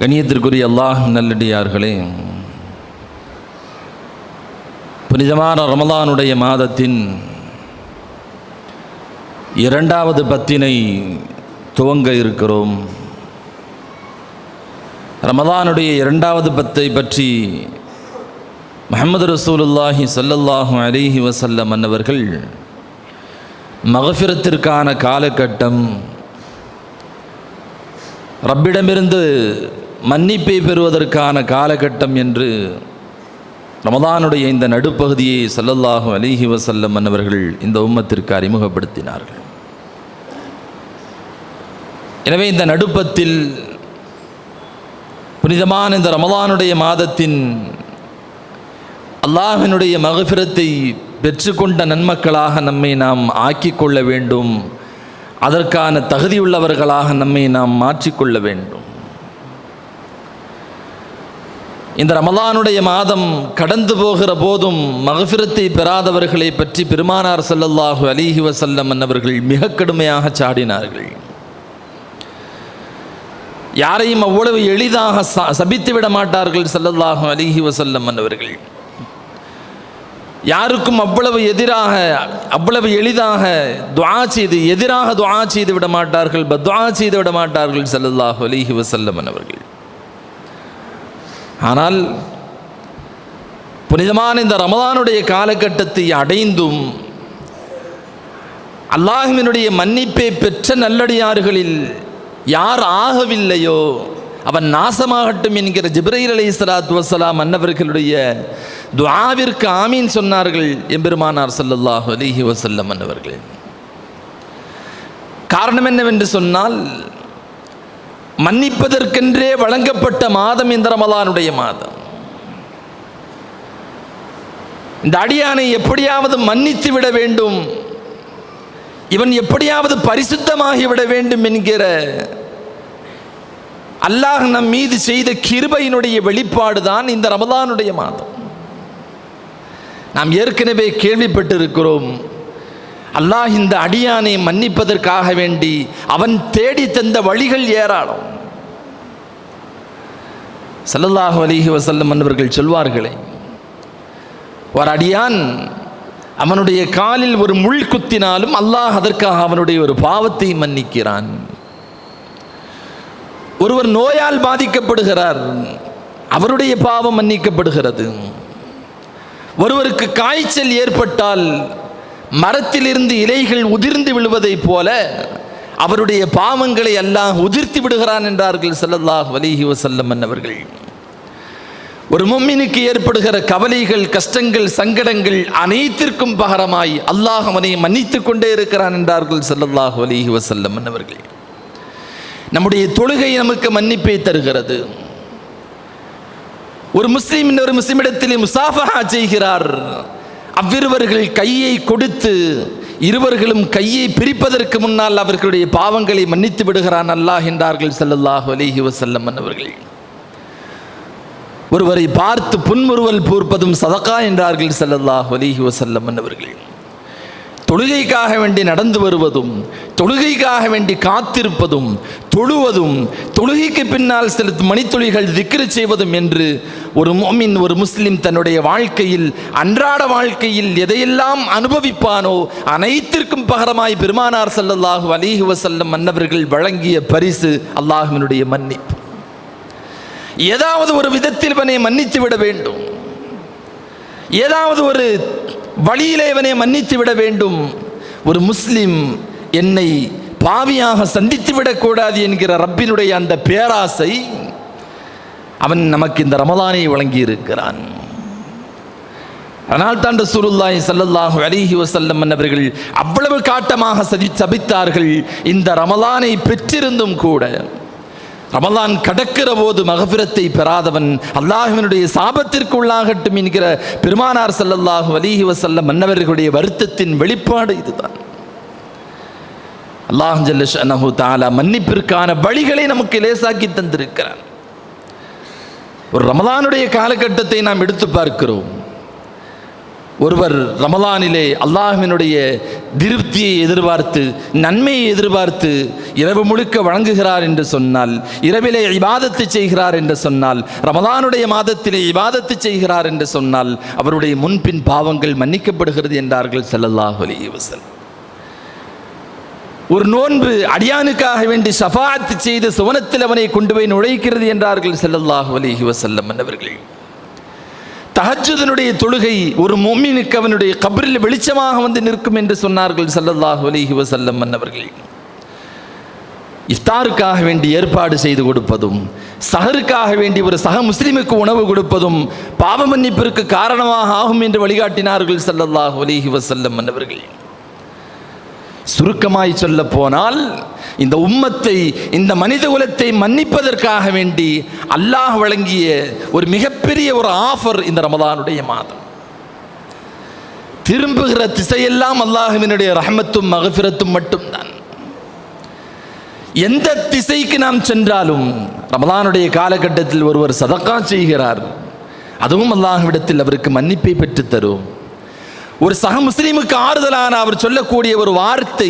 கண்ணியத்திற்குரிய அல்லாஹ் நல்லடியார்களே, புனிதமான ரமலானுடைய மாதத்தின் இரண்டாவது பத்தினை துவங்க இருக்கிறோம். ரமலானுடைய இரண்டாவது பத்தை பற்றி முஹம்மது ரசூலுல்லாஹி ஸல்லல்லாஹு அலைஹி வஸல்லம் அன்னவர்கள் மக்ஃபிரத்திற்கான காலகட்டம், ரப்பிடமிருந்து மன்னிப்பை பெறுவதற்கான காலகட்டம் என்று ரமலானுடைய இந்த நடுப்பகுதியை ஸல்லல்லாஹு அலைஹி வஸல்லம் அன்னவர்கள் இந்த உம்மத்திற்கு அறிமுகப்படுத்தினார்கள். எனவே இந்த நடுப்பத்தில் புனிதமான இந்த ரமலானுடைய மாதத்தின் அல்லாஹ்வினுடைய மக்ஃபிரத்தை பெற்றுக்கொண்ட நன்மக்களாக நம்மை நாம் ஆக்கிக்கொள்ள வேண்டும். அதற்கான தகுதியுள்ளவர்களாக நம்மை நாம் மாற்றிக்கொள்ள வேண்டும். இந்த ரமலானுடைய மாதம் கடந்து போகிற போதும் மக்ஃபிரத்தை பெறாதவர்களை பற்றி பெருமானார் ஸல்லல்லாஹு அலைஹி வஸல்லம் அன்னவர்கள் மிக கடுமையாக சாடினார்கள். யாரையும் அவ்வளவு எளிதாக சபித்து விட மாட்டார்கள் ஸல்லல்லாஹு அலைஹி வஸல்லம் அன்னவர்கள். யாருக்கும் அவ்வளவு எளிதாக எதிராக துஆ செய்து விட மாட்டார்கள், பத்ஆ செய்து விட மாட்டார்கள் ஸல்லல்லாஹு அலைஹி வஸல்லம் அவர்கள். ஆனால் புனிதமான இந்த ரமலானுடைய காலகட்டத்தை அடைந்தும் அல்லாஹ்வினுடைய மன்னிப்பை பெற்ற நல்லடியார்களில் யார் ஆகவில்லையோ அவன் நாசமாகட்டும் என்கிற ஜிப்ரீல் அலைஹிஸ்ஸலாத்து வஸ்ஸலாம் அன்னவர்களுடைய துஆவிற்கு ஆமீன் சொன்னார்கள் எம்பெருமானார் ஸல்லல்லாஹு அலைஹி வஸல்லம் அன்னவர்கள். காரணம் என்னவென்று சொன்னால், மன்னிப்பதற்கென்றே வழங்கப்பட்ட மாதம் இந்த ரமலானுடைய மாதம். இந்த அடியானை எப்படியாவது மன்னித்து விட வேண்டும், இவன் எப்படியாவது பரிசுத்தமாகிவிட வேண்டும் என்கிற அல்லாஹ் நம் மீது செய்த கிருபையினுடைய வெளிப்பாடு தான் இந்த ரமலானுடைய மாதம். நாம் ஏற்கனவே கேள்விப்பட்டிருக்கிறோம், அல்லாஹ் இந்த அடியானை மன்னிப்பதற்காக வேண்டி அவன் தேடி தந்த வழிகள் ஏராளம். ஸல்லல்லாஹு அலைஹி வஸல்லம் அன்னவர்கள் சொல்வார்களே, ஒரு அடியான் அவனுடைய காலில் ஒரு முள் குத்தினாலும் அல்லாஹ் அதற்காக அவனுடைய ஒரு பாவத்தை மன்னிக்கிறான். ஒருவர் நோயால் பாதிக்கப்படுகிறார், அவருடைய பாவம் மன்னிக்கப்படுகிறது. ஒருவருக்கு காய்ச்சல் ஏற்பட்டால் மரத்திலிருந்து இலைகள் உதிர்ந்து விழுவதைப் போல அவருடைய பாவங்களை அல்லாஹ் உதிர்த்தி விடுகிறான் என்றார்கள் ஸல்லல்லாஹு அலைஹி வஸல்லம் அன்னவர்கள். ஒரு முஃமினுக்கு ஏற்படுகிற கவலைகள், கஷ்டங்கள், சங்கடங்கள் அனைத்திற்கும் பகரமாய் அல்லாஹ் அவனை மன்னித்து கொண்டே இருக்கிறான் என்றார்கள் ஸல்லல்லாஹு அலைஹி வஸல்லம் அன்னவர்கள். நம்முடைய தொழுகை நமக்கு மன்னிப்பை தருகிறது. ஒரு முஸ்லீம் இன்னொரு முஸ்லிமிடத்திலே முசாஃபஹா செய்கிறார், அவ்விருவர்கள் கையை கொடுத்து இருவர்களும் கையை பிரிப்பதற்கு முன்னால் அவர்களுடைய பாவங்களை மன்னித்து விடுகிறான் அல்லாஹ் என்றார்கள் ஸல்லல்லாஹு அலைஹி வஸல்லம் அன்னவர்கள். ஒருவரை பார்த்து புன்முறுவல் பூர்ப்பதும் சதகா என்றார்கள் ஸல்லல்லாஹு அலைஹி வஸல்லம் அன்னவர்கள். தொழுகைக்காக வேண்டி நடந்து வருவதும், தொழுகைக்காக வேண்டி காத்திருப்பதும், தொழுவதும், தொழுகைக்கு பின்னால் சில மணித்துளிகள் திக்ர் செய்வதும் என்று ஒரு முஃமின், ஒரு முஸ்லிம் தன்னுடைய வாழ்க்கையில், அன்றாட வாழ்க்கையில் எதையெல்லாம் அனுபவிப்பானோ அனைத்திற்கும் பகரமாய் பெருமானார் ஸல்லல்லாஹு அலைஹி வஸல்லம் அன்னவர்கள் வழங்கிய பரிசு அல்லாஹ்வினுடைய மன்னிப்பு. ஏதாவது ஒரு விதத்தில் இவனை மன்னித்து விட வேண்டும், ஏதாவது ஒரு வழியிலே இவனை மன்னித்து விட வேண்டும். ஒரு முஸ்லிம் என்னை பாவியாக சந்தித்து விடக்கூடாது என்கிற ரப்பினுடைய அந்த பேராசை அவன் நமக்கு இந்த ரமலானை வழங்கி இருக்கிறான். அதனால் தான் ரசூலுல்லாஹி ஸல்லல்லாஹு அலைஹி வஸல்லம் அவர்கள் அவ்வளவு காட்டமாக சபித்தார்கள். இந்த ரமலானை பெற்றிருந்தும் கூட ரமலான் கடக்கிற போது மக்ஃபிரத்தை பெறாதவன் அல்லாஹ்வினுடைய சாபத்திற்கு உள்ளாகட்டும் என்கிற பெருமானார் ஸல்லல்லாஹு அலைஹி வஸல்லம் அன்னவர்களுடைய வருத்தத்தின் வெளிப்பாடு இதுதான். அல்லாஹ் ஜல்ல ஷஅனஹு தஆலா மன்னிப்பிற்கான வழிகளை நமக்கு லேசாக்கி தந்திருக்கிறான். ஒரு ரமலானுடைய காலகட்டத்தை நாம் எடுத்து பார்க்கிறோம். ஒருவர் ரமலானிலே அல்லாஹ்வினுடைய திருப்தியை எதிர்பார்த்து நன்மையை எதிர்பார்த்து இரவு முழுக்க வழங்குகிறார் என்று சொன்னால், இரவிலே இபாதத்து செய்கிறார் என்று சொன்னால், ரமலானுடைய மாதத்திலே இபாதத்து செய்கிறார் என்று சொன்னால் அவருடைய முன்பின் பாவங்கள் மன்னிக்கப்படுகிறது என்றார்கள் ஸல்லல்லாஹு அலைஹி வஸல்லம். ஒரு நோன்பு அடியானுக்காக வேண்டி ஷஃபாஅத் செய்து சுவனத்தில் அவனை கொண்டு போய் நுழைக்கிறது என்றார்கள் ஸல்லல்லாஹு அலைஹி வஸல்லம் அவர்கள். தஹஜ்ஜுதினுடைய தொழுகை ஒரு முஃமினுக்கு அவனுடைய கபரில் வெளிச்சமாக வந்து நிற்கும் என்று சொன்னார்கள் ஸல்லல்லாஹு அலைஹி வஸல்லம் அவர்கள். இஃப்தாருக்காக வேண்டி ஏற்பாடு செய்து கொடுப்பதும், சஹருக்காக வேண்டி ஒரு சக முஸ்லிமுக்கு உணவு கொடுப்பதும் பாவ மன்னிப்பிற்கு காரணமாக ஆகும் என்று வழிகாட்டினார்கள் ஸல்லல்லாஹு அலைஹி வஸல்லம் அவர்கள். சுருக்கமாய் சொல்ல போனால், இந்த உம்மத்தை, இந்த மனித குலத்தை மன்னிப்பதற்காக வேண்டி அல்லாஹ் வழங்கிய ஒரு மிகப்பெரிய ஒரு ஆஃபர் இந்த ரமலானுடைய மாதம். திரும்புகிற திசையெல்லாம் அல்லாஹ்வினுடைய ரஹ்மத்தும் மக்ஃபிரத்தும் மட்டும்தான். எந்த திசைக்கு நாம் சென்றாலும் ரமலானுடைய காலகட்டத்தில் ஒருவர் சதக்கா செய்கிறார், அதுவும் அல்லாஹ்விடத்தில் அவருக்கு மன்னிப்பை பெற்றுத் தரும். ஒரு சக முஸ்லீமுக்கு ஆறுதலான அவர் சொல்லக்கூடிய ஒரு வார்த்தை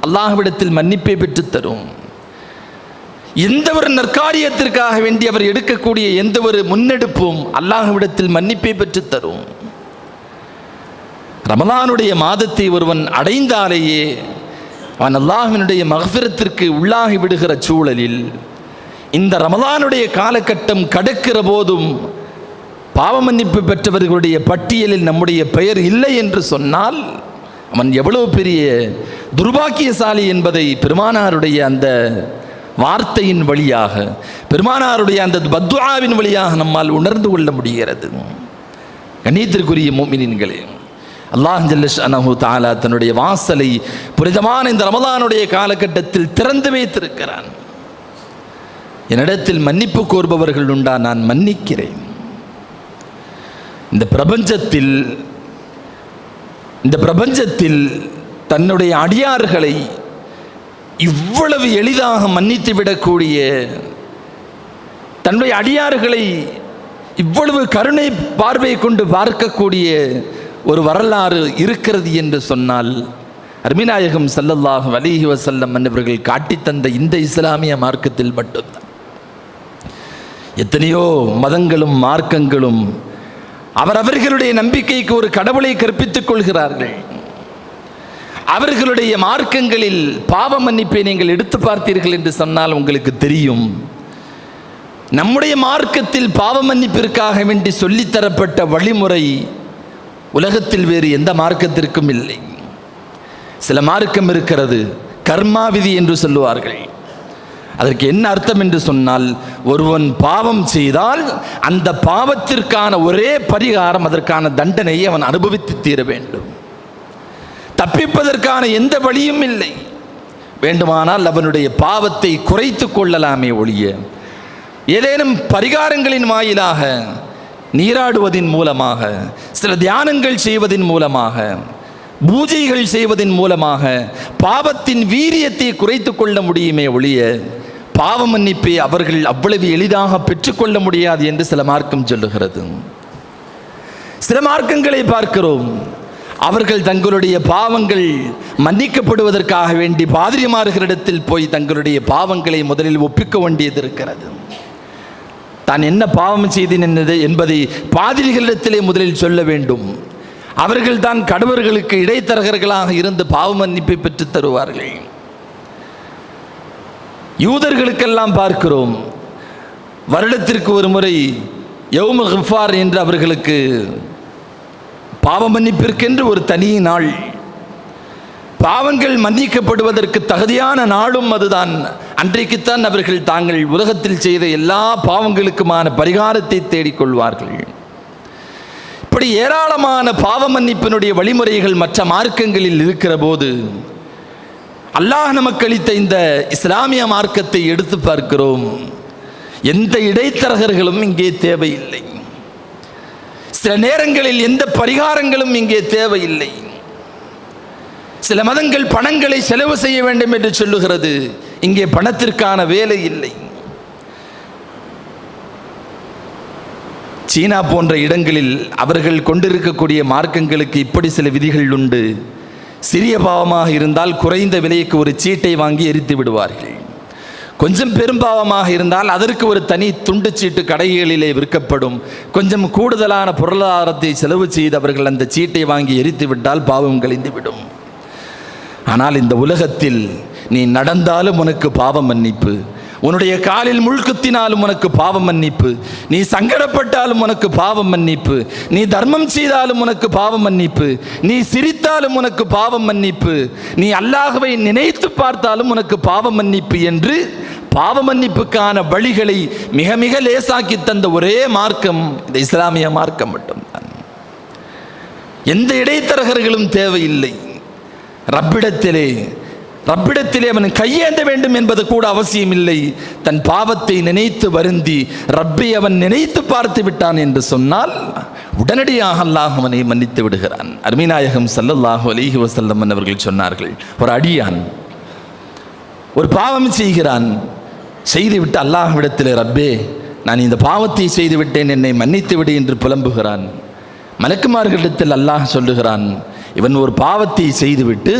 அல்லாஹ்விடத்தில் மன்னிப்பை பெற்றுத் தரும். எந்த ஒரு நற்காரியத்திற்காக வேண்டி அவர் எடுக்கக்கூடிய எந்த ஒரு முன்னெடுப்பும் அல்லாஹ்விடத்தில் மன்னிப்பை பெற்றுத் தரும். ரமலானுடைய மாதத்தை ஒருவன் அடைந்தாலேயே அவன் அல்லாஹ்வினுடைய மக்ஃபிரத்திற்கு உள்ளாகி விடுகிற சூழலில், இந்த ரமலானுடைய காலகட்டம் கடக்கிற போதும் பாவ மன்னிப்பு பெற்றவர்களுடைய பட்டியலில் நம்முடைய பெயர் இல்லை என்று சொன்னால் அவன் எவ்வளவு பெரிய துர்பாக்கியசாலி என்பதை பெருமானாருடைய அந்த வார்த்தையின் வழியாக, பெருமானாருடைய அந்த பத்ஆவின் வழியாக நம்மால் உணர்ந்து கொள்ள முடிகிறது. கண்ணியத்திற்குரிய முஃமினீன்களே, அல்லாஹ் ஜல்ல ஷஅனஹு தஆலா தன்னுடைய வாசலை புனிதமான இந்த ரமலானுடைய காலகட்டத்தில் திறந்து வைத்திருக்கிறான். என்னிடத்தில் மன்னிப்பு கோருபவர்கள் உண்டா, நான் மன்னிக்கிறேன். இந்த பிரபஞ்சத்தில் தன்னுடைய அடியார்களை இவ்வளவு எளிதாக மன்னித்து விடக்கூடிய, தன்னுடைய அடியார்களை இவ்வளவு கருணை பார்வை கொண்டு பார்க்கக்கூடிய ஒரு வரலாறு இருக்கிறது என்று சொன்னால், அருமைநாயகம் ஸல்லல்லாஹு அலைஹி வஸல்லம் அவர்கள் காட்டித்தந்த இந்த இஸ்லாமிய மார்க்கத்தில் மட்டும்தான். எத்தனையோ மதங்களும் மார்க்கங்களும் அவரவர்களுடைய நம்பிக்கைக்கு ஒரு கடவுளை கற்பித்துக் கொள்கிறார்கள். அவர்களுடைய மார்க்கங்களில் பாவ மன்னிப்பை நீங்கள் எடுத்து பார்த்தீர்கள் என்று சொன்னால் உங்களுக்கு தெரியும், நம்முடைய மார்க்கத்தில் பாவ மன்னிப்பிற்காக வேண்டி சொல்லித்தரப்பட்ட வழிமுறை உலகத்தில் வேறு எந்த மார்க்கத்திற்கும் இல்லை. சில மார்க்கம் இருக்கிறது, கர்மா விதி என்று சொல்லுவார்கள். அதற்கு என்ன அர்த்தம் என்று சொன்னால், ஒருவன் பாவம் செய்தால் அந்த பாவத்திற்கான ஒரே பரிகாரம், அதற்கான தண்டனையை அவன் அனுபவித்து தீர வேண்டும். தப்பிப்பதற்கான எந்த வழியும் இல்லை. வேண்டுமானால் அவனுடைய பாவத்தை குறைத்து கொள்ளலாமே ஒழிய, ஏதேனும் பரிகாரங்களின் வாயிலாக, நீராடுவதின் மூலமாக, சில தியானங்கள் செய்வதின் மூலமாக, பூஜைகள் செய்வதன் மூலமாக பாவத்தின் வீரியத்தை குறைத்து கொள்ள முடியுமே ஒழிய, பாவ மன்னிப்பை அவர்கள் அவ்வளவு எளிதாக பெற்றுக்கொள்ள முடியாது என்று சில மார்க்கம் சொல்லுகிறது. சில மார்க்கங்களை பார்க்கிறோம், அவர்கள் தங்களுடைய பாவங்கள் மன்னிக்கப்படுவதற்காக வேண்டி பாதிரிமார்களிடத்தில் போய் தங்களுடைய பாவங்களை முதலில் ஒப்பிக்க வேண்டியது இருக்கிறது. தான் என்ன பாவம் செய்தேன் என்பதை பாதிரிகளிடத்திலே முதலில் சொல்ல வேண்டும். அவர்கள் தான் கடவர்களுக்கு இடைத்தரகர்களாக இருந்து பாவ மன்னிப்பை பெற்றுத் தருவார்கள். யூதர்களுக்கெல்லாம் பார்க்கிறோம், வருடத்திற்கு ஒரு முறை யௌம கிஃபார் என்று அவர்களுக்கு பாவ மன்னிப்பிற்கென்று ஒரு தனி நாள், பாவங்கள் மன்னிக்கப்படுவதற்கு தகுதியான நாளும் அதுதான். அன்றைக்குத்தான் அவர்கள் தாங்கள் உலகத்தில் செய்த எல்லா பாவங்களுக்குமான பரிகாரத்தை தேடிக்கொள்வார்கள். இப்படி ஏராளமான பாவ மன்னிப்பினுடைய வழிமுறைகள் மற்ற மார்க்கங்களில் இருக்கிற போது, அல்லாஹ் நமக்கு அளித்த இந்த இஸ்லாமிய மார்க்கத்தை எடுத்து பார்க்கிறோம், எந்த இடைத்தரகர்களும் இங்கே தேவையில்லை. சில நேரங்களில் எந்த பரிகாரங்களும் இங்கே தேவையில்லை. சில மதங்கள் பணங்களை செலவு செய்ய வேண்டும் என்று சொல்லுகிறது, இங்கே பணத்திற்கான வேலை இல்லை. சீனா போன்ற இடங்களில் அவர்கள் கொண்டிருக்கக்கூடிய மார்க்கங்களுக்கு இப்படி சில விதிகள் உண்டு. சிறிய பாவமாக இருந்தால் குறைந்த விலைக்கு ஒரு சீட்டை வாங்கி எரித்து விடுவார்கள். கொஞ்சம் பெரும்பாவமாக இருந்தால் அதற்கு ஒரு தனி துண்டு சீட்டு கடைகளிலே விற்கப்படும். கொஞ்சம் கூடுதலான பொருளாதாரத்தை செலவு செய்து அவர்கள் அந்த சீட்டை வாங்கி எரித்து விட்டால் பாவம் கழிந்து விடும். ஆனால் இந்த உலகத்தில் நீ நடந்தாலும் உனக்கு பாவம் மன்னிப்பு, உன்னுடைய காலில் முள்குத்தினாலும் உனக்கு பாவம் மன்னிப்பு, நீ சங்கடப்பட்டாலும் உனக்கு பாவம் மன்னிப்பு, நீ தர்மம் செய்தாலும் உனக்கு பாவம் மன்னிப்பு, நீ சிரித்தாலும் உனக்கு பாவம் மன்னிப்பு, நீ அல்லாஹ்வை நினைத்து பார்த்தாலும் உனக்கு பாவம் மன்னிப்பு என்று பாவ மன்னிப்புக்கான வழிகளை மிக மிக லேசாக்கி தந்த ஒரே மார்க்கம் இந்த இஸ்லாமிய மார்க்கம் மட்டும்தான். எந்த இடைத்தரகர்களும் தேவையில்லை. ரப்பிடத்திலே அவன் கையேந்த வேண்டும் என்பது கூட அவசியம் இல்லை. தன் பாவத்தை நினைத்து வருந்தி ரப்பை அவன் நினைத்து பார்த்து விட்டான் என்று சொன்னால் உடனடியாக அல்லாஹ் அவனை மன்னித்து விடுகிறான். அருமைநாயகம் ஸல்லல்லாஹு அலைஹி வஸல்லம் அவர்கள் சொன்னார்கள், ஒரு அடியான் ஒரு பாவம் செய்கிறான், செய்துவிட்டு அல்லாஹ்விடத்தில் ரப்பே நான் இந்த பாவத்தை செய்து விட்டேன், என்னை மன்னித்து விடு என்று புலம்புகிறான். மலக்குமார்களிடத்தில் அல்லாஹ் சொல்லுகிறான், இவன் ஒரு பாவத்தை செய்துவிட்டு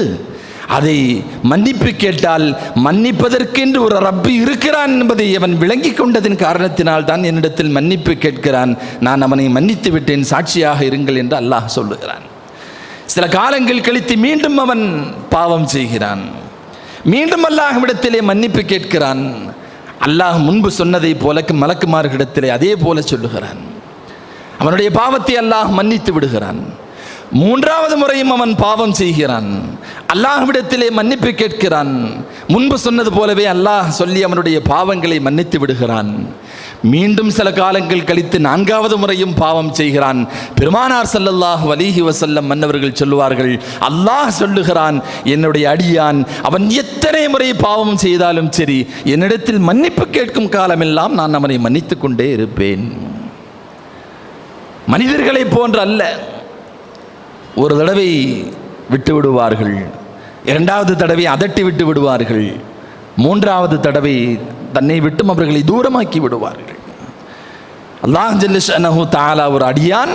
அதை மன்னிப்பு கேட்டால் மன்னிப்பதற்கென்று ஒரு ரப்பு இருக்கிறான் என்பதை அவன் விளங்கி கொண்டதின் காரணத்தினால் தான் என்னிடத்தில் மன்னிப்பு கேட்கிறான், நான் அவனை மன்னித்து விட்டேன், சாட்சியாக இருங்கள் என்று அல்லாஹ் சொல்லுகிறான். சில காலங்கள் கழித்து மீண்டும் அவன் பாவம் செய்கிறான், மீண்டும் அல்லாஹ்விடத்திலே மன்னிப்பு கேட்கிறான். அல்லாஹ் முன்பு சொன்னதை போல மலக்குமார்களிடத்திலே அதே போல சொல்லுகிறான். அவனுடைய பாவத்தை அல்லாஹ் மன்னித்து விடுகிறான். மூன்றாவது முறையும் அவன் பாவம் செய்கிறான், அல்லாஹ்விடத்திலே மன்னிப்பு கேட்கிறான். முன்பு சொன்னது போலவே அல்லாஹ் சொல்லி அவனுடைய பாவங்களை மன்னித்து விடுகிறான். மீண்டும் சில காலங்கள் கழித்து நான்காவது முறையும் பாவம் செய்கிறான். பெருமானார் ஸல்லல்லாஹு அலைஹி வஸல்லம் மன்னவர்கள் சொல்லுவார்கள், அல்லாஹ் சொல்லுகிறான், என்னுடைய அடியான் அவன் எத்தனை முறை பாவம் செய்தாலும் சரி என்னிடத்தில் மன்னிப்பு கேட்கும் காலமெல்லாம் நான் அவனை மன்னித்து கொண்டே இருப்பேன். மனிதர்களை போன்ற அல்ல. ஒரு தடவை விட்டு விடுவார்கள், இரண்டாவது தடவை அதட்டி விட்டு விடுவார்கள், மூன்றாவது தடவை தன்னை விட்டும் அவர்களை தூரமாக்கி விடுவார்கள். அல்லாஹ் ஜல்ல ஷஅனஹு தஆலா ஒரு அடியான்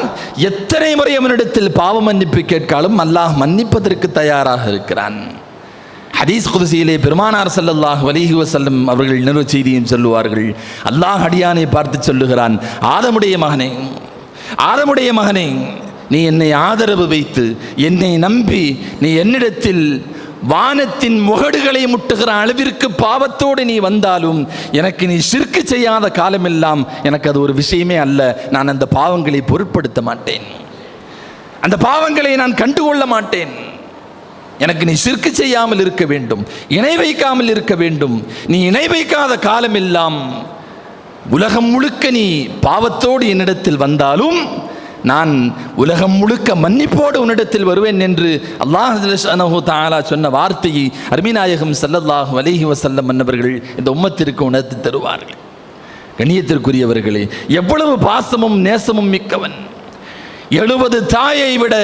எத்தனை முறை அவனிடத்தில் பாவ மன்னிப்பு கேட்காலும் அல்லாஹ் மன்னிப்பதற்கு தயாராக இருக்கிறான். ஹதீஸ் குத்ஸியிலே பெருமானார் ஸல்லல்லாஹு அலைஹி வஸல்லம் அவர்கள் இன்னொரு செய்தியும் சொல்லுவார்கள். அல்லாஹ் அடியானை பார்த்து சொல்லுகிறான், ஆதமுடைய மகனே நீ என்னை ஆதரவு வைத்து என்னை நம்பி நீ என்னிடத்தில் வானத்தின் முகடுகளை முட்டுகிற அளவிற்கு பாவத்தோடு நீ வந்தாலும் எனக்கு நீ ஷிர்க் செய்யாத காலமெல்லாம் எனக்கு அது ஒரு விஷயமே அல்ல. நான் அந்த பாவங்களை பொருட்படுத்த மாட்டேன், அந்த பாவங்களை நான் கண்டுகொள்ள மாட்டேன். எனக்கு நீ ஷிர்க் செய்யாமல் இருக்க வேண்டும், இணை வைக்காமல் இருக்க வேண்டும். நீ இணை வைக்காத காலமெல்லாம் உலகம் முழுக்க நீ பாவத்தோடு என்னிடத்தில் வந்தாலும் நான் உலகம் முழுக்க மன்னிப்போடு உன்னிடத்தில் வருவேன் என்று அல்லாஹ் சுப்ஹானஹு தஆலா சொன்ன வார்த்தையை அருமைநாயகம் ஸல்லல்லாஹு அலைஹி வஸல்லம் அவர்கள் இந்த உம்மத்திற்கு உணர்த்தி தருவார்கள். கண்ணியத்திற்குரியவர்களே, எவ்வளவு பாசமும் நேசமும் மிக்கவன்! 70 தாயை விட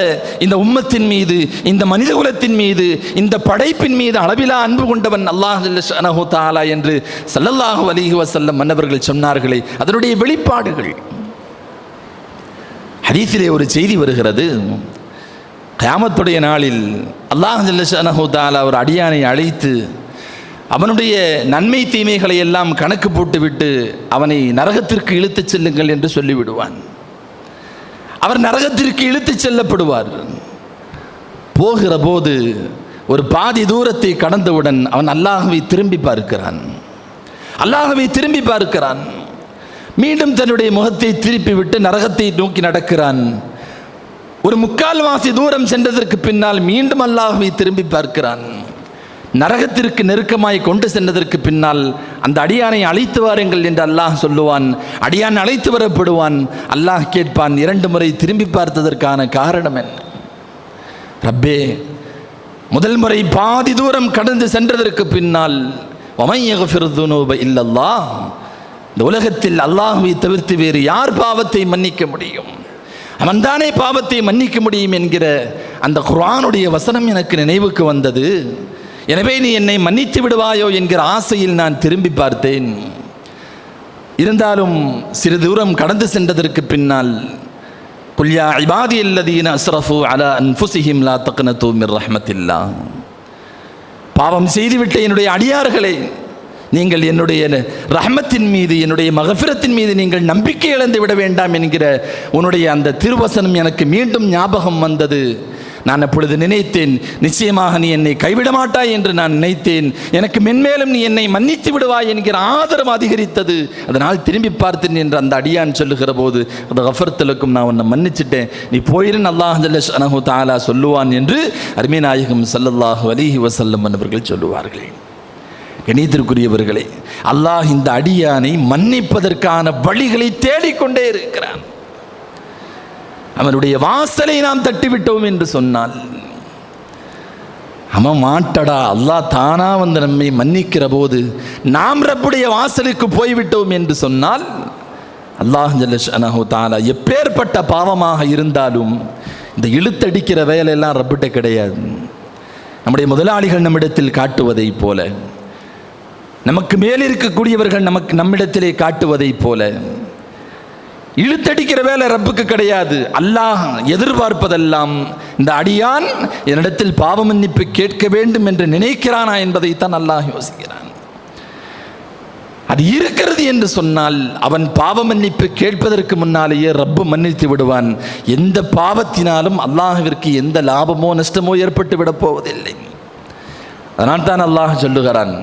இந்த உம்மத்தின் மீது, இந்த மனித குலத்தின் மீது, இந்த படைப்பின் மீது அளவிலா அன்பு கொண்டவன் அல்லாஹ் சுப்ஹானஹு தஆலா என்று ஸல்லல்லாஹு அலைஹி வஸல்லம் அவர்கள் சொன்னார்களே, அதனுடைய வெளிப்பாடுகள். ஹதீஸிலே ஒரு செய்தி வருகிறது, கியாமத்துடைய நாளில் அல்லாஹ் ஜல்ல ஷஅனஹு தஆலா ஒரு அடியானை அழைத்து அவனுடைய நன்மை தீமைகளை எல்லாம் கணக்கு போட்டுவிட்டு அவனை நரகத்திற்கு இழுத்துச் செல்லுங்கள் என்று சொல்லிவிடுவான். அவர் நரகத்திற்கு இழுத்துச் செல்லப்படுவார். போகிற போது ஒரு பாதி தூரத்தை கடந்தவுடன் அவன் அல்லாஹ்வை திரும்பி பார்க்கிறான். மீண்டும் தன்னுடைய முகத்தை திருப்பி விட்டு நரகத்தை நோக்கி நடக்கிறான். ஒரு 3/4 வாசி தூரம் சென்றதற்கு பின்னால் மீண்டும் அல்லாஹ்வை திரும்பி பார்க்கிறான். நரகத்திற்கு நெருக்கமாய் கொண்டு சென்றதற்கு பின்னால் அந்த அடியானை அழைத்து வாருங்கள் என்று அல்லாஹ் சொல்லுவான். அடியான் அழைத்து வரப்படுவான். அல்லாஹ் கேட்பான், 2 முறை திரும்பி பார்த்ததற்கான காரணம் என்ன? ரப்பே, முதல் முறை பாதி தூரம் கடந்து சென்றதற்கு பின்னால் வமன் யக்ஃபிரு ذுனூப இல்லல்லாஹ், இந்த உலகத்தில் அல்லாஹ்வை தவிர்த்து வேறு யார் பாவத்தை மன்னிக்க முடியும்? அவன்தானே பாவத்தை மன்னிக்க முடியும் என்கிற அந்த குர்ஆனுடைய வசனம் எனக்கு நினைவுக்கு வந்தது. எனவே நீ என்னை மன்னித்து விடுவாயோ என்கிற ஆசையில் நான் திரும்பி பார்த்தேன். இருந்தாலும் சிறு தூரம் கடந்து சென்றதற்கு பின்னால் குல் யா இபாதியல்லதீன அஸ்ரஃபு அலா அன்ஃபுஸிஹிம் லா தக்னது மிர் ரஹ்மத்தில்லாஹ், பாவம் செய்துவிட்ட என்னுடைய அடியார்களே, நீங்கள் என்னுடைய ரஹ்மத்தின் மீது, என்னுடைய மகஃபிரத்தின் மீது நீங்கள் நம்பிக்கை இழந்து விட வேண்டாம் என்கிற உன்னுடைய அந்த திருவசனம் எனக்கு மீண்டும் ஞாபகம் வந்தது. நான் அப்பொழுது நினைத்தேன், நிச்சயமாக நீ என்னை கைவிட மாட்டாய் என்று நான் நினைத்தேன். எனக்கு மென்மேலும் நீ என்னை மன்னித்து விடுவாய் என்கிற ஆதரவு அதிகரித்தது. அதனால் திரும்பி பார்த்தேன் என்று அந்த அடியான் சொல்லுகிற போது, அந்த கஃபர்த்தலுக்கும் நான் உன்னை மன்னிச்சிட்டேன், நீ போயிருந்து அல்லாஹ் ஜல்லஷஅனஹு தஆலா சொல்லுவான் என்று அருமை நாயகம் ஸல்லல்லாஹு அலைஹி வஸல்லம் அவர்கள் சொல்லுவார்கள். கணியத்திற்குரியவர்களே, அல்லாஹ் இந்த அடியானை மன்னிப்பதற்கான வழிகளை தேடிக்கொண்டே இருக்கிறான். அவனுடைய வாசலை நாம் தட்டிவிட்டோம் என்று சொன்னால், அவன் மாட்டடா, அல்லாஹ் தானா வந்து நம்மை மன்னிக்கிற போது நாம் ரப்புடைய வாசலுக்கு போய்விட்டோம் என்று சொன்னால், அல்லாஹ் ஜல்லஷஅனஹு தஆலா எப்பேற்பட்ட பாவமாக இருந்தாலும் இந்த இழுத்தடிக்கிற வேலையெல்லாம் ரப்பிட்ட கிடையாது. நம்முடைய முதலாளிகள் நம்மிடத்தில் காட்டுவதை போல, நமக்கு மேல் இருக்கக்கூடியவர்கள் நம்மிடத்திலே காட்டுவதை போல இழுத்தடிக்கிற வேலை ரப்புக்கு கிடையாது. அல்லாஹ் எதிர்பார்ப்பதெல்லாம் இந்த அடியான் என்னிடத்தில் பாவ மன்னிப்பு கேட்க வேண்டும் என்று நினைக்கிறானா என்பதைத்தான் அல்லாஹ் யோசிக்கிறான். அது இருக்கிறது என்று சொன்னால் அவன் பாவ மன்னிப்பு கேட்பதற்கு முன்னாலேயே ரப்பு மன்னித்து விடுவான். எந்த பாவத்தினாலும் அல்லாஹ்விற்கு எந்த லாபமோ நஷ்டமோ ஏற்பட்டு விட போவதில்லை. அதனால் தான் அல்லாஹ் சொல்லுகிறான்,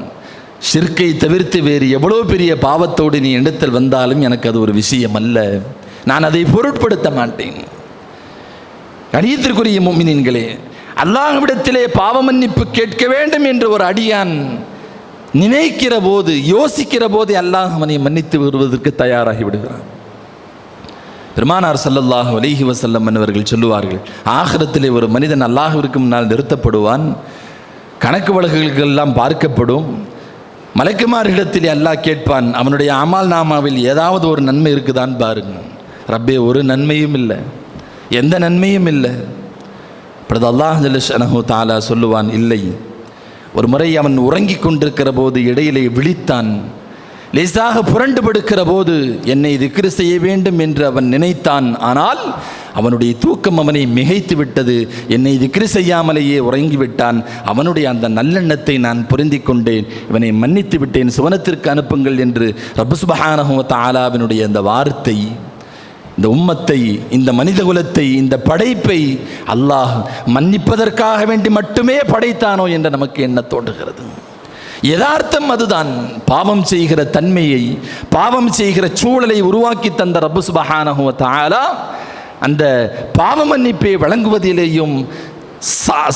ஷிர்க்கை தவிர்த்து வேறு எவ்வளோ பெரிய பாவத்தோடு நீ இடத்தில் வந்தாலும் எனக்கு அது ஒரு விஷயம் அல்ல, நான் அதை பொருட்படுத்த மாட்டேன். கணியத்திற்குரிய முஃமினீன்களே, அல்லாஹ்விடத்திலே பாவ மன்னிப்பு கேட்க வேண்டும் என்று ஒரு அடியான் நினைக்கிற போது, யோசிக்கிற போதே அல்லாஹ் அவனை மன்னித்து வருவதற்கு தயாராகி விடுகிறான். பெருமானார் ஸல்லல்லாஹு அலைஹி வஸல்லம் அவர்கள் சொல்லுவார்கள், ஆகிரத்திலே ஒரு மனிதன் அல்லாஹ்விற்கு முன்னால் நிறுத்தப்படுவான், கணக்கு வழக்குகளுக்கெல்லாம் பார்க்கப்படும். மலக்குமாரிடத்தில் அல்லாஹ் கேட்பான், அவனுடைய அமால் நாமாவில் ஏதாவது ஒரு நன்மை இருக்குதான்னு பாருங்க. ரப்பே, ஒரு நன்மையும் இல்லை, எந்த நன்மையும் இல்லை. அப்பொழுது அல்லாஹ் ஜல்லஷஅனஹு தஆலா சொல்லுவான், இல்லை. ஒரு முறை அவன் உறங்கிக் கொண்டிருக்கிற போது இடையிலே விழித்தான். லேசாக புரண்டு படுக்கிற போது என்னை திக்ரு செய்ய வேண்டும் என்று அவன் நினைத்தான். ஆனால் அவனுடைய தூக்கம் அவனை மிகைத்து விட்டது. என்னை திக்ரு செய்யாமலேயே உறங்கிவிட்டான். அவனுடைய அந்த நல்லெண்ணத்தை நான் பொருந்தி கொண்டேன், இவனை மன்னித்து விட்டேன், சுவனத்திற்கு அனுப்புங்கள் என்று ரப்பு சுப்ஹானஹு வ தஆலாவினுடைய அந்த வார்த்தை இந்த உம்மத்தை, இந்த மனித குலத்தை, இந்த படைப்பை அல்லாஹ் மன்னிப்பதற்காக வேண்டி மட்டுமே படைத்தானோ என்று நமக்கு என்ன தோன்றுகிறது. யதார்த்தம் அதுதான். பாவம் செய்கிற தன்மையை, பாவம் செய்கிற சூழலை உருவாக்கி தந்த ரப்பு சுப்ஹானஹு வ தஆலா அந்த பாவ மன்னிப்பை வழங்குவதிலேயும்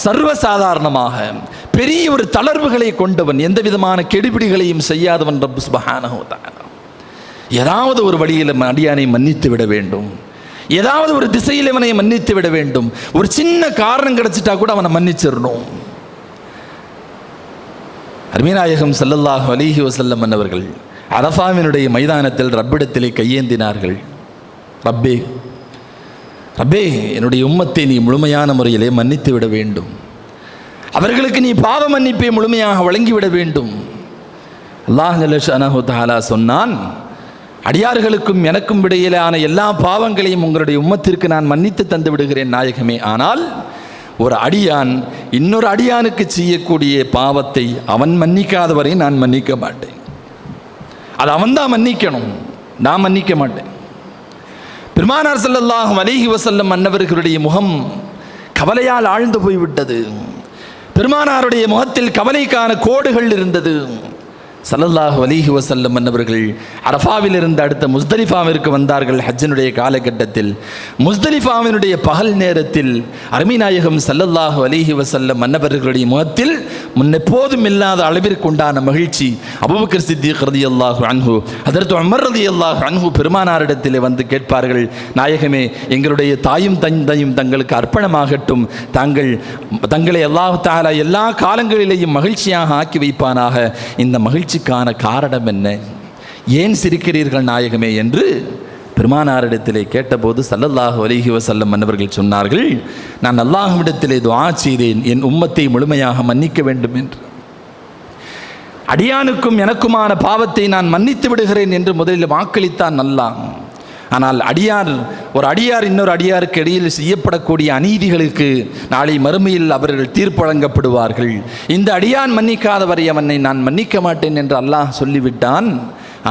சர்வசாதாரணமாக பெரிய ஒரு தளர்வுகளை கொண்டவன், எந்த விதமான கெடுபிடிகளையும் செய்யாதவன் ரப்பு சுப்ஹானஹு வ தஆலா. ஏதாவது ஒரு வழியில் அடியானை மன்னித்து விட வேண்டும், ஏதாவது ஒரு திசையில் அவனை மன்னித்து விட வேண்டும். ஒரு சின்ன காரணம் கிடைச்சிட்டா கூட அவனை மன்னிச்சிடணும். அருமைநாயகம் ஸல்லல்லாஹு அலைஹி வஸல்லம் அவர்கள் அரஃபாவினுடைய மைதானத்தில் ரப்பிடத்திலே கையேந்தினார்கள். ரப்பே, ரப்பே, என்னுடைய உம்மத்தை நீ முழுமையான முறையிலே மன்னித்து விட வேண்டும், அவர்களுக்கு நீ பாவ மன்னிப்பை முழுமையாக வழங்கிவிட வேண்டும். அல்லாஹ் ஜல்லஷஅனஹு தஆலா சொன்னான், அடியார்களுக்கும் எனக்கும் இடையிலான எல்லா பாவங்களையும் உங்களுடைய உம்மத்திற்கு நான் மன்னித்து தந்து விடுகிறேன் நாயகமே. ஆனால் ஒரு அடியான் இன்னொரு அடியானுக்கு செய்யக்கூடிய பாவத்தை அவன் மன்னிக்காதவரை நான் மன்னிக்க மாட்டேன். அது அவன்தான் மன்னிக்கணும், நான் மன்னிக்க மாட்டேன். பெருமானார் ஸல்லல்லாஹு அலைஹி வஸல்லம் அன்னவர்களுடைய முகம் கவலையால் ஆழ்ந்து போய்விட்டது. பெருமானாருடைய முகத்தில் கவலைக்கான கோடுகள் இருந்தது. ஸல்லல்லாஹு அலைஹி வஸல்லம் அன்னவர்கள் அரஃபாவில் இருந்து அடுத்த முஸ்தலிஃபாவிற்கு வந்தார்கள். ஹஜ்ஜினுடைய காலகட்டத்தில் முஸ்தலிஃபாவினுடைய பகல் நேரத்தில் அருமை நாயகம் ஸல்லல்லாஹு அலைஹி வஸல்லம் அன்னவர்களுடைய முகத்தில் முன்னெப்போதும் இல்லாத அளவிற்கு உண்டான மகிழ்ச்சி. அபூபக்கர் சித்திக் ரலியல்லாஹு அன்ஹு, ஹதரத் உமர் ரலியல்லாஹு அன்ஹு பெருமானாரிடத்திலே வந்து கேட்பார்கள், நாயகமே, எங்களுடைய தாயும் தந்தையும் தங்களுக்கு அர்ப்பணமாகட்டும், தங்களை அல்லாஹ் தஆலா எல்லா காலங்களிலேயும் மகிழ்ச்சியாக ஆக்கி வைப்பானாக. இந்த மகிழ்ச்சிக்கான காரணம் என்ன? ஏன் சிரிக்கிறீர்கள் நாயகமே என்று பெருமானாரிடத்திலே கேட்டபோது ஸல்லல்லாஹு அலைஹி வஸல்லம் அன்னவர்கள் சொன்னார்கள், நான் அல்லாஹ்விடத்திலே துஆ செய்தேன், என் உம்மத்தை முழுமையாக மன்னிக்க வேண்டும் என்று. அடியானுக்கும் எனக்குமான பாவத்தை நான் மன்னித்து விடுகிறேன் என்று முதலில் வாக்களித்தான் அல்லாஹ். ஆனால் ஒரு அடியார் இன்னொரு அடியாருக்கு இடையில் செய்யப்படக்கூடிய அநீதிகளுக்கு நாளை மறுமையில் அவர்கள் தீர்ப்பு வழங்கப்படுவார்கள். இந்த அடியான் மன்னிக்காதவரை அவனை நான் மன்னிக்க மாட்டேன் என்று அல்லாஹ் சொல்லிவிட்டான்.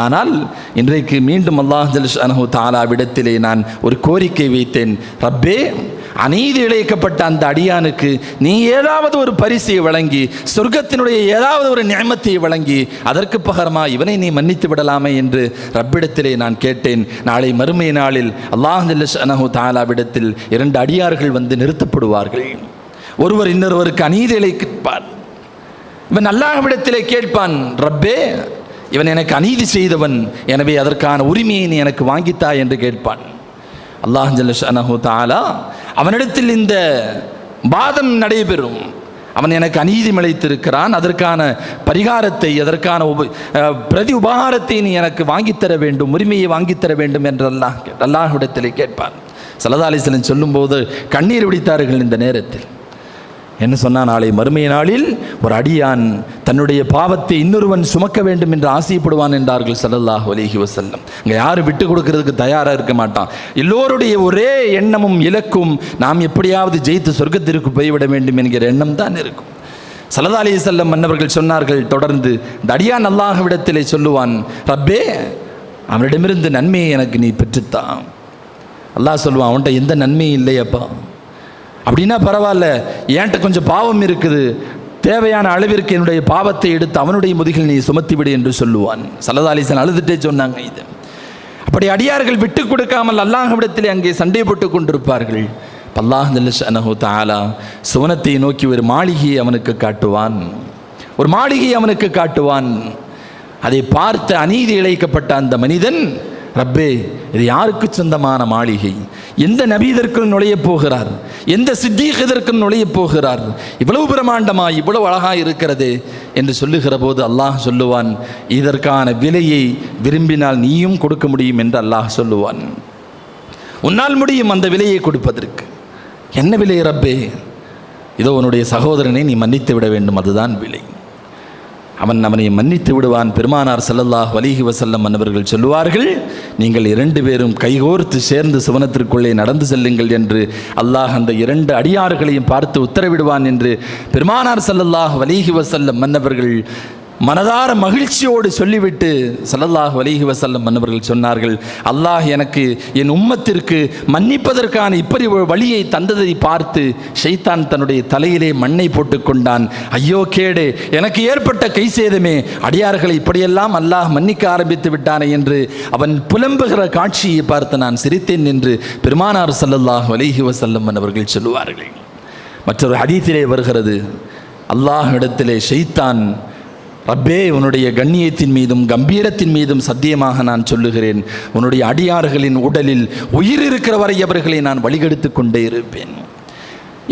ஆனால் இன்றைக்கு மீண்டும் அல்லாஹ் ஜல்ஷானஹு தஆலாவிடத்திலே நான் ஒரு கோரிக்கை வைத்தேன். ரப்பே, அநீதி இழைக்கப்பட்ட அந்த அடியானுக்கு நீ ஏதாவது ஒரு பரிசை வழங்கி, சொர்க்கத்தினுடைய ஏதாவது ஒரு நியமத்தை வழங்கி, அதற்கு பகரமா இவனை நீ மன்னித்து விடலாமே என்று ரப்பிடத்திலே நான் கேட்டேன். நாளை மறுமை நாளில் அல்லாஹ் ஜல்ஷானஹு தஆலாவிடத்தில் 2 அடியார்கள் வந்து நிறுத்தப்படுவார்கள். ஒருவர் இன்னொருவருக்கு அநீதி இழைப்பார். இவன் அல்லாஹ்விடத்திலே கேட்பான், ரப்பே, இவன் எனக்கு அநீதி செய்தவன், எனவே அதற்கான உரிமையை நீ எனக்கு வாங்கித்தா என்று கேட்பான். அல்லாஹ் ஜல்ஷானஹு தஆலா அவனிடத்தில் இந்த வாதம் நடைபெறும். அவன் எனக்கு அநீதி இழைத்திருக்கிறான், அதற்கான பரிகாரத்தை, அதற்கான பிரதி உபகாரத்தை நீ எனக்கு வாங்கித்தர வேண்டும், உரிமையை வாங்கித்தர வேண்டும் என்று அல்லாஹ்விடத்திலே கேட்பான். ஸல்லல்லாஹு அலைஹி வஸல்லம் சொல்லும்போது கண்ணீர் விடித்தார்கள். இந்த நேரத்தில் என்ன சொன்னால், நாளை மறுமை நாளில் ஒரு அடியான் தன்னுடைய பாவத்தை இன்னொருவன் சுமக்க வேண்டும் என்று ஆசைப்படுவான் என்றார்கள் ஸல்லல்லாஹு அலைஹி வஸல்லம். அங்கே யாரும் விட்டு கொடுக்கறதுக்கு தயாராக இருக்க மாட்டான். எல்லோருடைய ஒரே எண்ணமும் இலக்கும் நாம் எப்படியாவது ஜெயித்து சொர்க்கத்திற்கு போய்விட வேண்டும் என்கிற எண்ணம் தான் இருக்கும். ஸல்லல்லாஹு அலைஹி வஸல்லம் மன்னவர்கள் சொன்னார்கள் தொடர்ந்து, இந்த அடியான் அல்லாஹ்விடத்திலே சொல்லுவான், ரப்பே, அவனிடமிருந்து நன்மையை எனக்கு நீ பெற்றுத்தான். அல்லாஹ் சொல்லுவான், அவன்கிட்ட எந்த நன்மையும் இல்லையப்பா. அப்படின்னா பரவாயில்ல, என்கிட்ட கொஞ்சம் பாவம் இருக்குது, தேவையான அளவிற்கு என்னுடைய பாவத்தை எடுத்து அவனுடைய முதுகில் நீ சுமத்தி விடு என்று சொல்லுவான். ஸல்லல்லாஹு அலைஹி வஸல்லம் அழுதுட்டே சொன்னாங்க இது. அப்படி அடியார்கள் விட்டு கொடுக்காமல் அல்லாஹ்விடத்திலே அங்கே சண்டை போட்டு கொண்டிருப்பார்கள். அல்லாஹ் ஜல்ஷானஹு தஆலா சுவனத்தை நோக்கி ஒரு மாளிகையை அவனுக்கு காட்டுவான். ஒரு மாளிகையை அவனுக்கு காட்டுவான். அதை பார்த்து அநீதி இழைக்கப்பட்ட அந்த மனிதன், ரப்பே, இது யாருக்கு சொந்தமான மாளிகை? எந்த நபி இதற்குள் நுழைய போகிறார்? எந்த சித்தீக் இதற்குள் நுழைய போகிறார்? இவ்வளவு பிரமாண்டமா, இவ்வளவு அழகாக இருக்கிறது என்று சொல்லுகிற போது அல்லாஹ் சொல்லுவான், இதற்கான விலையை விரும்பினால் நீயும் கொடுக்க முடியும் என்று அல்லாஹ் சொல்லுவான். உன்னால் முடியும் அந்த விலையை கொடுப்பதற்கு. என்ன விலை ரப்பே? இதோ உன்னுடைய சகோதரனை நீ மன்னித்து விட வேண்டும், அதுதான் விலை. அவனை மன்னித்து விடுவான். பெருமானார் ஸல்லல்லாஹு அலைஹி வஸல்லம் அவர்கள் சொல்லுவார்கள், நீங்கள் 2 பேரும் கைகோர்த்து சேர்ந்து சுவனத்திற்குள்ளே நடந்து செல்லுங்கள் என்று அல்லாஹ் அந்த 2 அடியார்களையும் பார்த்து உத்தரவிடுவான் என்று பெருமானார் ஸல்லல்லாஹு அலைஹி வஸல்லம் அவர்கள் மனதார மகிழ்ச்சியோடு சொல்லிவிட்டு ஸல்லல்லாஹு அலைஹி வஸல்லம் அவர்கள் சொன்னார்கள், அல்லாஹ் எனக்கு என் உம்மத்திற்கு மன்னிப்பதற்கான இப்படி ஒரு வழியை தந்ததை பார்த்து ஷைத்தான் தன்னுடைய தலையிலே மண்ணை போட்டுக்கொண்டான். ஐயோ கேடு, எனக்கு ஏற்பட்ட கை சேதமே, அடியார்களை இப்படியெல்லாம் அல்லாஹ் மன்னிக்க ஆரம்பித்து விட்டானே என்று அவன் புலம்புகிற காட்சியை பார்த்து நான் சிரித்தேன் என்று பெருமானார் ஸல்லல்லாஹு அலைஹி வஸல்லம் அவர்கள் சொல்லுவார்கள். மற்றொரு ஹதீஸிலே வருகிறது, அல்லாஹ் இடத்திலே ஷைத்தான், ரப்பே, உன்னுடைய கண்ணியத்தின் மீதும் கம்பீரத்தின் மீதும் சத்தியமாக நான் சொல்லுகிறேன், உன்னுடைய அடியார்களின் உடலில் உயிர் இருக்கிற வரை அவர்களை நான் வழிகெடுத்து கொண்டே இருப்பேன்.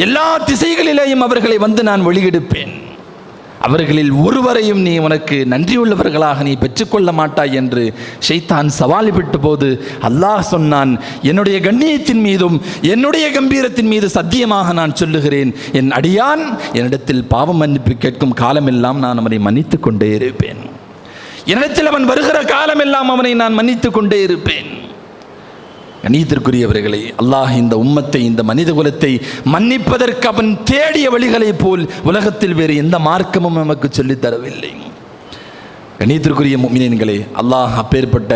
எல்லா திசைகளிலேயும் அவர்களை வந்து நான் வழிகெடுப்பேன். அவர்களில் ஒருவரையும் நீ உனக்கு நன்றியுள்ளவர்களாக நீ பெற்றுக்கொள்ள மாட்டாய் என்று ஷைத்தான் சவால் விட்ட போது அல்லாஹ் சொன்னான், என்னுடைய கண்ணியத்தின் மீதும் என்னுடைய கம்பீரத்தின் மீது சத்தியமாக நான் சொல்லுகிறேன், என் அடியான் என்னிடத்தில் பாவம் மன்னிப்பு கேட்கும் காலமெல்லாம் நான் அவனை மன்னித்து கொண்டே இருப்பேன். என்னிடத்தில் அவன் வருகிற காலமெல்லாம் அவனை நான் மன்னித்து கொண்டே இருப்பேன். கண்ணியத்திற்குரியவர்களே, அல்லாஹ் இந்த உம்மத்தை, இந்த மனித குலத்தை மன்னிப்பதற்கு அவன் தேடிய வழிகளை போல் உலகத்தில் வேறு எந்த மார்க்கமும் நமக்கு சொல்லித் தரவில்லை. கண்ணியத்திற்குரிய முஃமினீன்களே, அல்லாஹ் அப்பேற்பட்ட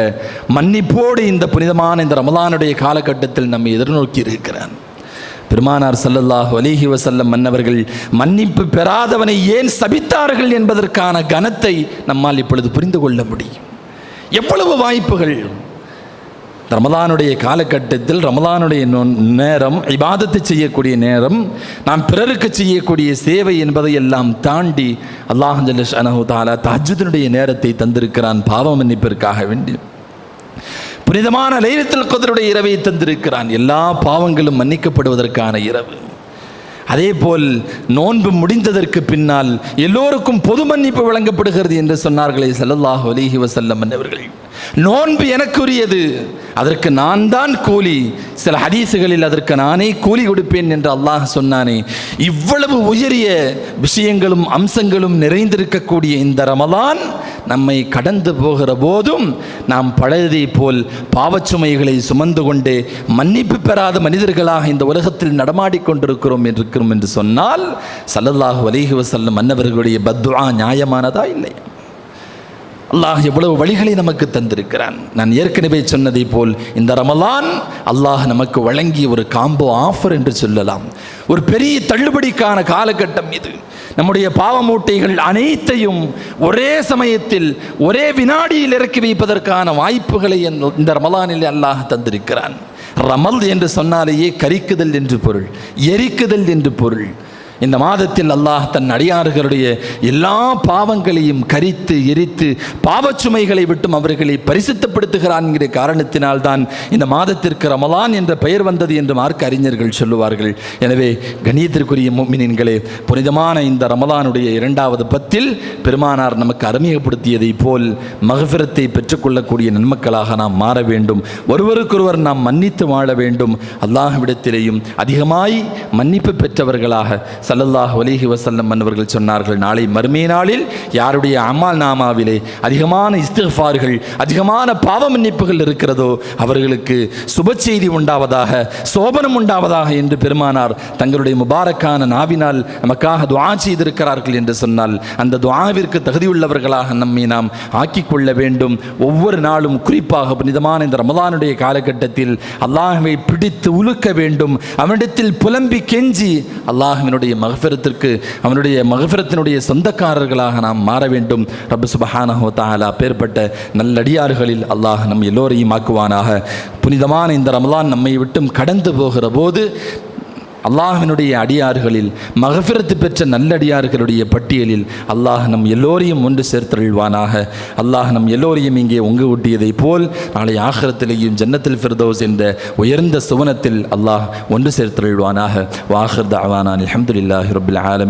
மன்னிப்போடு இந்த புனிதமான இந்த ரமலானுடைய காலகட்டத்தில் நம்மை எதிர்நோக்கி இருக்கிறான். பெருமானார் ஸல்லல்லாஹு அலைஹி வஸல்லம் மன்னவர்கள் மன்னிப்பு பெறாதவனை ஏன் சபித்தார்கள் என்பதற்கான கனத்தை நம்மால் இப்பொழுது புரிந்து கொள்ள முடியும். எவ்வளவு வாய்ப்புகள்! ரமலானுடைய காலகட்டத்தில், ரமலானுடைய நேரம், இபாதத்தை செய்யக்கூடிய நேரம், நாம் பிறருக்கு செய்யக்கூடிய சேவை என்பதை எல்லாம் தாண்டி அல்லாஹ் ஜல்லஷானஹு தஆலா தஹஜ்ஜுதுடைய நேரத்தை தந்திருக்கிறான். பாவ மன்னிப்பிற்காக வேண்டி புனிதமான லைலத்துல் கத்ருடைய இரவை தந்திருக்கிறான். எல்லா பாவங்களும் மன்னிக்கப்படுவதற்கான இரவு. அதே போல் நோன்பு முடிந்ததற்கு பின்னால் எல்லோருக்கும் பொது மன்னிப்பு வழங்கப்படுகிறது என்று சொன்னார்களே ஸல்லல்லாஹு அலைஹி வஸல்லம் அவர்கள். நோன்பு எனக்குரியது, அதற்கு நான் தான் கூலி, சில ஹதீசுகளில் அதற்கு நானே கூலி கொடுப்பேன் என்று அல்லாஹ் சொன்னானே. இவ்வளவு உயரிய விஷயங்களும் அம்சங்களும் நிறைந்திருக்கக்கூடிய இந்த ரமலான் நம்மை கடந்து போகிற போதும் நாம் பழையதை போல் பாவச்சுமைகளை சுமந்து கொண்டு மன்னிப்பு பெறாத மனிதர்களாக இந்த உலகத்தில் நடமாடிக்கொண்டிருக்கிறோம் என்று சொன்னால் ஸல்லல்லாஹு அலைஹி வஸல்லம் அன்னவர்களுடைய பத்ஆ நியாயமானதா இல்லை? அல்லாஹ் எவ்வளவு வழிகளை நமக்கு தந்திருக்கிறான். நான் ஏற்கனவே சொன்னதை போல் இந்த ரமலான் அல்லாஹ் நமக்கு வழங்கிய ஒரு காம்போ ஆஃபர் என்று சொல்லலாம். ஒரு பெரிய தள்ளுபடிக்கான காலகட்டம் இது. நம்முடைய பாவமூட்டைகள் அனைத்தையும் ஒரே சமயத்தில் ஒரே வினாடியில் இறக்கி வைப்பதற்கான வாய்ப்புகளை இந்த ரமலானில் அல்லாஹ் தந்திருக்கிறான். ரமல் என்று சொன்னாலேயே கரிக்குதல் என்று பொருள், எரிக்குதல் என்று பொருள். இந்த மாதத்தில் அல்லாஹ் தன் அடியார்களுடைய எல்லா பாவங்களையும் கரித்து எரித்து பாவச்சுமைகளை விட்டும் அவர்களை பரிசுத்தப்படுத்துகிறான் என்கிற காரணத்தினால்தான் இந்த மாதத்திற்கு ரமலான் என்ற பெயர் வந்தது என்று மார்க்க அறிஞர்கள் சொல்லுவார்கள். எனவே கண்ணியத்திற்குரிய முஃமினீன்களே, புனிதமான இந்த ரமலானுடைய 2வது பத்தில் பெருமானார் நமக்கு அறிமுகப்படுத்தியதை போல் மக்ஃபிரத்தை பெற்றுக்கொள்ளக்கூடிய நன்மக்களாக நாம் மாற வேண்டும். ஒருவருக்கொருவர் நாம் மன்னித்து வாழ வேண்டும். அல்லாஹ்விடத்திலேயும் அதிகமாய் மன்னிப்பு பெற்றவர்களாக ஸல்லல்லாஹு அலைஹி வஸல்லம் அவர்கள் சொன்னார்கள், நாளை மறுமை நாளில் யாருடைய அமால் நாமாவிலே அதிகமான இஸ்திக்ஃபார்கள், அதிகமான பாவ மன்னிப்புகள் இருக்கிறதோ அவர்களுக்கு சுப செய்தி உண்டாவதாக, சோபனம் உண்டாவதாக என்று பெருமானார் தங்களுடைய முபாரக்கான நாவினால் நமக்காக துஆ செய்திருக்கிறார்கள் என்று சொன்னால் அந்த துஆவிற்கு தகுதியுள்ளவர்களாக நம்மை நாம் ஆக்கிக் கொள்ள வேண்டும். ஒவ்வொரு நாளும் குறிப்பாக புனிதமான இந்த ரமலானுடைய காலகட்டத்தில் அல்லாஹ்வை பிடித்து உலுக்க வேண்டும். அவனிடத்தில் புலம்பி கெஞ்சி அல்லாஹ்வினுடைய மக்ஃபிரத்திற்கு, அவனுடைய மக்ஃபிரத்தினுடைய சொந்தக்காரர்களாக நாம் மாற வேண்டும். ரப்பு சுப்ஹானஹு வ தஆலா பேர்பட்ட நல்லடியார்களில் அல்லாஹ் நம் எல்லோரையும் ஆக்குவானாக. புனிதமான இந்த ரமலான் நம்மை விட்டும் கடந்து போகிற போது அல்லாஹ்வினுடைய அடியார்களில் மக்ஃபிரத்து பெற்ற நல்லடியார்களுடைய பட்டியலில் அல்லாஹ் நம் எல்லோரையும் ஒன்று சேர்த்தருள்வானாக. அல்லாஹ் நம் எல்லோரையும் இங்கே ஒங்கு ஊட்டியதை போல் நாளை ஆখিরাத்திலேயும் ஜன்னத்துல் ஃபிர்தௌஸ் என்ற உயர்ந்த சுவனத்தில் அல்லாஹ் ஒன்று சேர்த்தருள்வானாக. வ ஆகிர் தஅவானா அல்ஹம்துலில்லாஹி ரப்பில் ஆலமீன்.